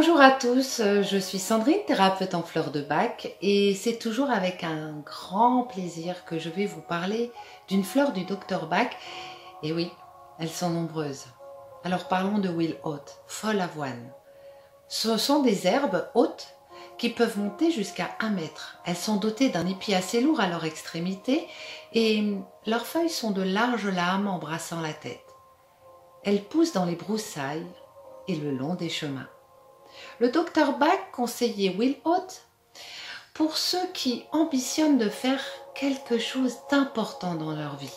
Bonjour à tous, je suis Sandrine, thérapeute en fleurs de bac et c'est toujours avec un grand plaisir que je vais vous parler d'une fleur du Dr Bach. Et oui, elles sont nombreuses. Alors parlons de Will Haute, folle avoine. Ce sont des herbes hautes qui peuvent monter jusqu'à 1 mètre. Elles sont dotées d'un épi assez lourd à leur extrémité et leurs feuilles sont de larges lames embrassant la tête. Elles poussent dans les broussailles et le long des chemins. Le Dr Bach conseillait Will Haute pour ceux qui ambitionnent de faire quelque chose d'important dans leur vie,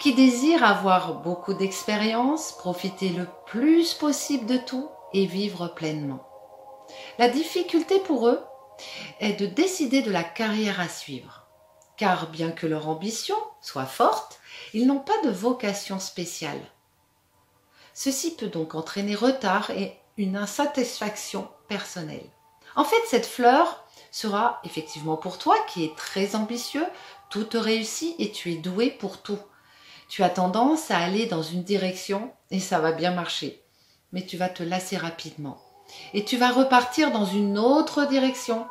qui désirent avoir beaucoup d'expérience, profiter le plus possible de tout et vivre pleinement. La difficulté pour eux est de décider de la carrière à suivre, car bien que leur ambition soit forte, ils n'ont pas de vocation spéciale. Ceci peut donc entraîner retard et une insatisfaction personnelle. En fait, cette fleur sera effectivement pour toi qui es très ambitieux, tout te réussit et tu es doué pour tout. Tu as tendance à aller dans une direction et ça va bien marcher, mais tu vas te lasser rapidement. Et tu vas repartir dans une autre direction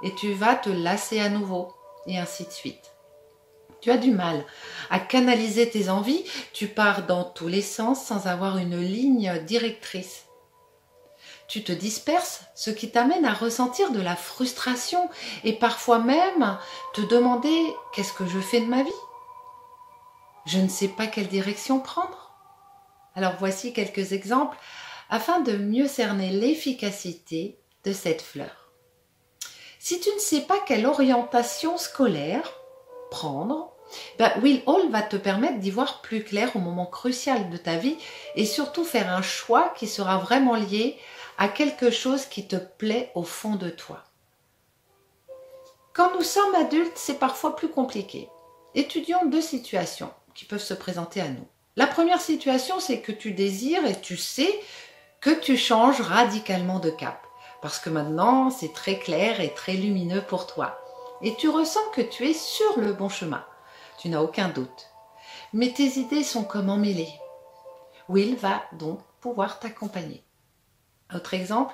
et tu vas te lasser à nouveau et ainsi de suite. Tu as du mal à canaliser tes envies, tu pars dans tous les sens sans avoir une ligne directrice. Tu te disperses, ce qui t'amène à ressentir de la frustration et parfois même te demander « qu'est-ce que je fais de ma vie ?» Je ne sais pas quelle direction prendre. Alors voici quelques exemples afin de mieux cerner l'efficacité de cette fleur. Si tu ne sais pas quelle orientation scolaire prendre, Will Haute va te permettre d'y voir plus clair au moment crucial de ta vie et surtout faire un choix qui sera vraiment lié à quelque chose qui te plaît au fond de toi. Quand nous sommes adultes, c'est parfois plus compliqué. Étudions 2 situations qui peuvent se présenter à nous. La première situation, c'est que tu désires et tu sais que tu changes radicalement de cap. Parce que maintenant, c'est très clair et très lumineux pour toi. Et tu ressens que tu es sur le bon chemin. Tu n'as aucun doute. Mais tes idées sont comme emmêlées. Will va donc pouvoir t'accompagner. Autre exemple,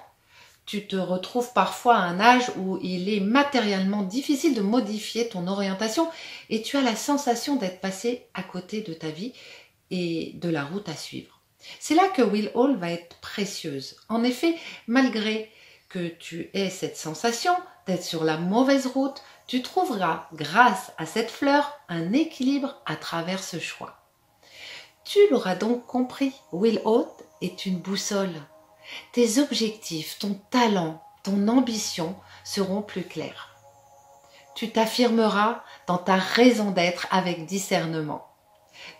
tu te retrouves parfois à un âge où il est matériellement difficile de modifier ton orientation et tu as la sensation d'être passé à côté de ta vie et de la route à suivre. C'est là que Will Haute va être précieuse. En effet, malgré que tu aies cette sensation d'être sur la mauvaise route, tu trouveras, grâce à cette fleur, un équilibre à travers ce choix. Tu l'auras donc compris, Will Haute est une boussole. Tes objectifs, ton talent, ton ambition seront plus clairs. Tu t'affirmeras dans ta raison d'être avec discernement.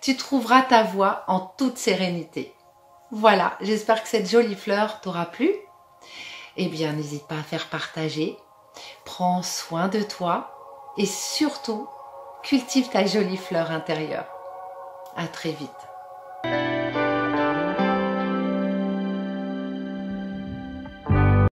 Tu trouveras ta voie en toute sérénité. Voilà, j'espère que cette jolie fleur t'aura plu. Eh bien, n'hésite pas à faire partager. Prends soin de toi et surtout, cultive ta jolie fleur intérieure. À très vite.